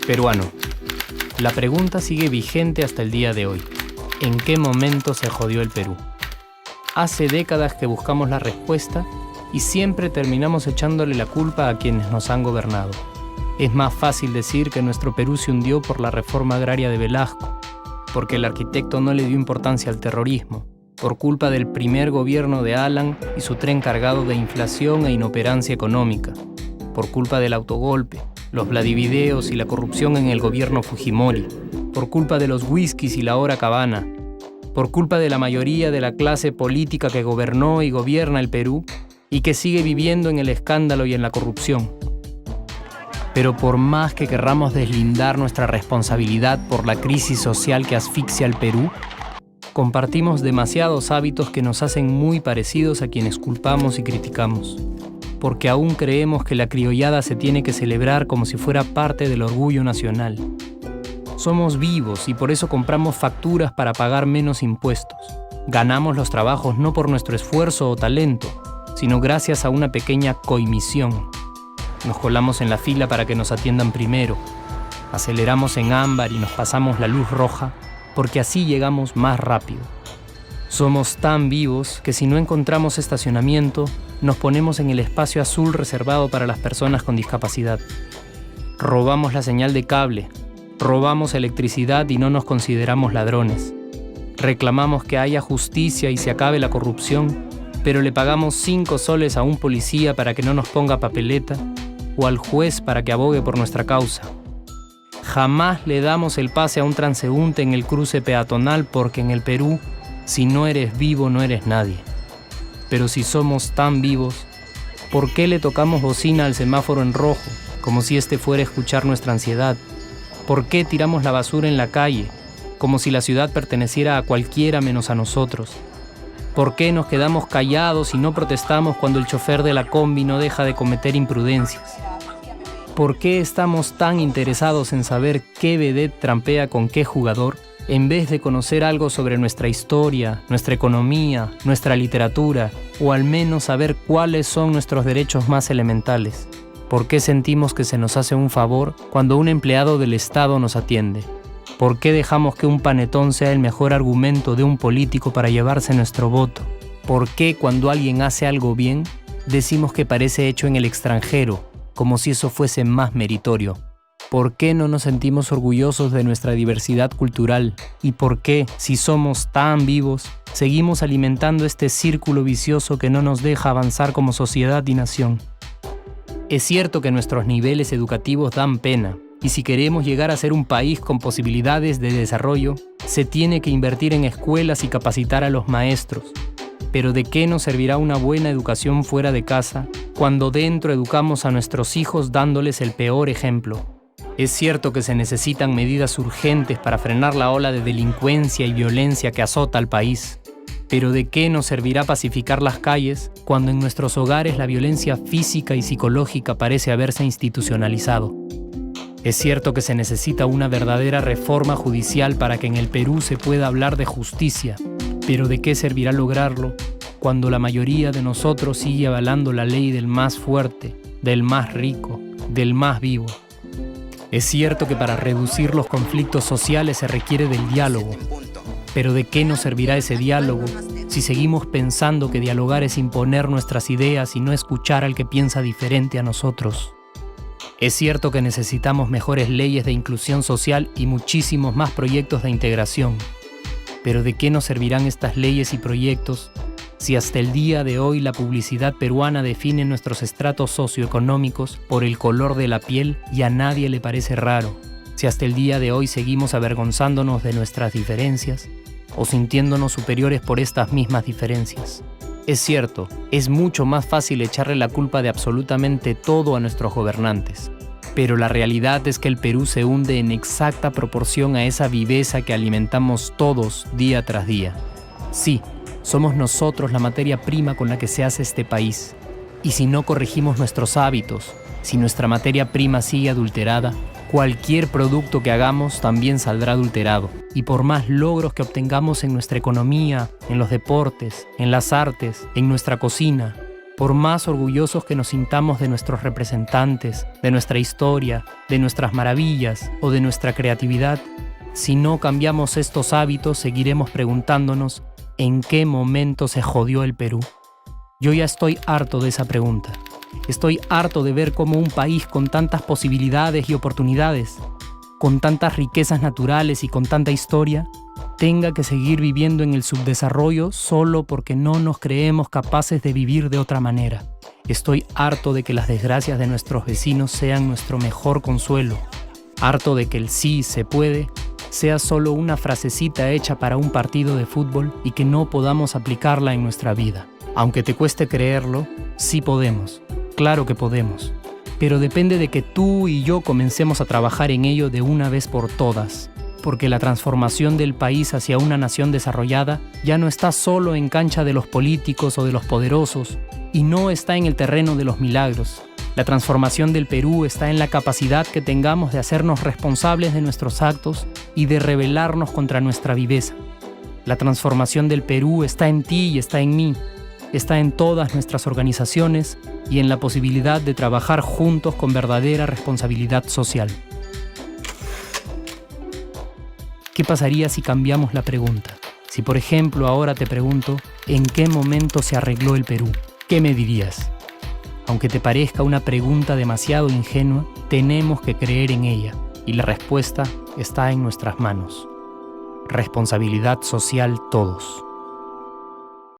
Peruano. La pregunta sigue vigente hasta el día de hoy. ¿En qué momento se jodió el Perú? Hace décadas que buscamos la respuesta y siempre terminamos echándole la culpa a quienes nos han gobernado. Es más fácil decir que nuestro Perú se hundió por la reforma agraria de Velasco, porque el arquitecto no le dio importancia al terrorismo, por culpa del primer gobierno de Alan y su tren cargado de inflación e inoperancia económica, por culpa del autogolpe, los Vladivideos y la corrupción en el gobierno Fujimori, por culpa de los whiskies y la hora cabana, por culpa de la mayoría de la clase política que gobernó y gobierna el Perú y que sigue viviendo en el escándalo y en la corrupción. Pero por más que querramos deslindar nuestra responsabilidad por la crisis social que asfixia al Perú, compartimos demasiados hábitos que nos hacen muy parecidos a quienes culpamos y criticamos, porque aún creemos que la criollada se tiene que celebrar como si fuera parte del orgullo nacional. Somos vivos y por eso compramos facturas para pagar menos impuestos. Ganamos los trabajos no por nuestro esfuerzo o talento, sino gracias a una pequeña coimisión. Nos colamos en la fila para que nos atiendan primero. Aceleramos en ámbar y nos pasamos la luz roja, porque así llegamos más rápido. Somos tan vivos que si no encontramos estacionamiento, nos ponemos en el espacio azul reservado para las personas con discapacidad. Robamos la señal de cable, robamos electricidad y no nos consideramos ladrones. Reclamamos que haya justicia y se acabe la corrupción, pero le pagamos 5 soles a un policía para que no nos ponga papeleta o al juez para que abogue por nuestra causa. Jamás le damos el pase a un transeúnte en el cruce peatonal porque en el Perú, si no eres vivo, no eres nadie. Pero si somos tan vivos, ¿por qué le tocamos bocina al semáforo en rojo, como si este fuera a escuchar nuestra ansiedad? ¿Por qué tiramos la basura en la calle, como si la ciudad perteneciera a cualquiera menos a nosotros? ¿Por qué nos quedamos callados y no protestamos cuando el chofer de la combi no deja de cometer imprudencias? ¿Por qué estamos tan interesados en saber qué vedette trampea con qué jugador, en vez de conocer algo sobre nuestra historia, nuestra economía, nuestra literatura, o al menos saber cuáles son nuestros derechos más elementales? ¿Por qué sentimos que se nos hace un favor cuando un empleado del Estado nos atiende? ¿Por qué dejamos que un panetón sea el mejor argumento de un político para llevarse nuestro voto? ¿Por qué cuando alguien hace algo bien, decimos que parece hecho en el extranjero, como si eso fuese más meritorio? ¿Por qué no nos sentimos orgullosos de nuestra diversidad cultural? ¿Y por qué, si somos tan vivos, seguimos alimentando este círculo vicioso que no nos deja avanzar como sociedad y nación? Es cierto que nuestros niveles educativos dan pena, y si queremos llegar a ser un país con posibilidades de desarrollo, se tiene que invertir en escuelas y capacitar a los maestros. Pero ¿de qué nos servirá una buena educación fuera de casa cuando dentro educamos a nuestros hijos dándoles el peor ejemplo? Es cierto que se necesitan medidas urgentes para frenar la ola de delincuencia y violencia que azota al país. Pero ¿de qué nos servirá pacificar las calles cuando en nuestros hogares la violencia física y psicológica parece haberse institucionalizado? Es cierto que se necesita una verdadera reforma judicial para que en el Perú se pueda hablar de justicia, pero ¿de qué servirá lograrlo cuando la mayoría de nosotros sigue avalando la ley del más fuerte, del más rico, del más vivo? Es cierto que para reducir los conflictos sociales se requiere del diálogo, pero ¿de qué nos servirá ese diálogo si seguimos pensando que dialogar es imponer nuestras ideas y no escuchar al que piensa diferente a nosotros? Es cierto que necesitamos mejores leyes de inclusión social y muchísimos más proyectos de integración. Pero ¿de qué nos servirán estas leyes y proyectos si hasta el día de hoy la publicidad peruana define nuestros estratos socioeconómicos por el color de la piel y a nadie le parece raro? Si hasta el día de hoy seguimos avergonzándonos de nuestras diferencias o sintiéndonos superiores por estas mismas diferencias. Es cierto, es mucho más fácil echarle la culpa de absolutamente todo a nuestros gobernantes. Pero la realidad es que el Perú se hunde en exacta proporción a esa viveza que alimentamos todos día tras día. Sí, somos nosotros la materia prima con la que se hace este país. Y si no corregimos nuestros hábitos, si nuestra materia prima sigue adulterada, cualquier producto que hagamos también saldrá adulterado. Y por más logros que obtengamos en nuestra economía, en los deportes, en las artes, en nuestra cocina, por más orgullosos que nos sintamos de nuestros representantes, de nuestra historia, de nuestras maravillas o de nuestra creatividad, si no cambiamos estos hábitos, seguiremos preguntándonos ¿en qué momento se jodió el Perú? Yo ya estoy harto de esa pregunta. Estoy harto de ver cómo un país con tantas posibilidades y oportunidades, con tantas riquezas naturales y con tanta historia, tenga que seguir viviendo en el subdesarrollo solo porque no nos creemos capaces de vivir de otra manera. Estoy harto de que las desgracias de nuestros vecinos sean nuestro mejor consuelo. Harto de que el sí se puede sea solo una frasecita hecha para un partido de fútbol y que no podamos aplicarla en nuestra vida. Aunque te cueste creerlo, sí podemos. Claro que podemos. Pero depende de que tú y yo comencemos a trabajar en ello de una vez por todas. Porque la transformación del país hacia una nación desarrollada ya no está solo en cancha de los políticos o de los poderosos, y no está en el terreno de los milagros. La transformación del Perú está en la capacidad que tengamos de hacernos responsables de nuestros actos y de rebelarnos contra nuestra viveza. La transformación del Perú está en ti y está en mí. Está en todas nuestras organizaciones y en la posibilidad de trabajar juntos con verdadera responsabilidad social. ¿Qué pasaría si cambiamos la pregunta? Si, por ejemplo, ahora te pregunto, ¿en qué momento se arregló el Perú? ¿Qué me dirías? Aunque te parezca una pregunta demasiado ingenua, tenemos que creer en ella, y la respuesta está en nuestras manos. Responsabilidad social todos.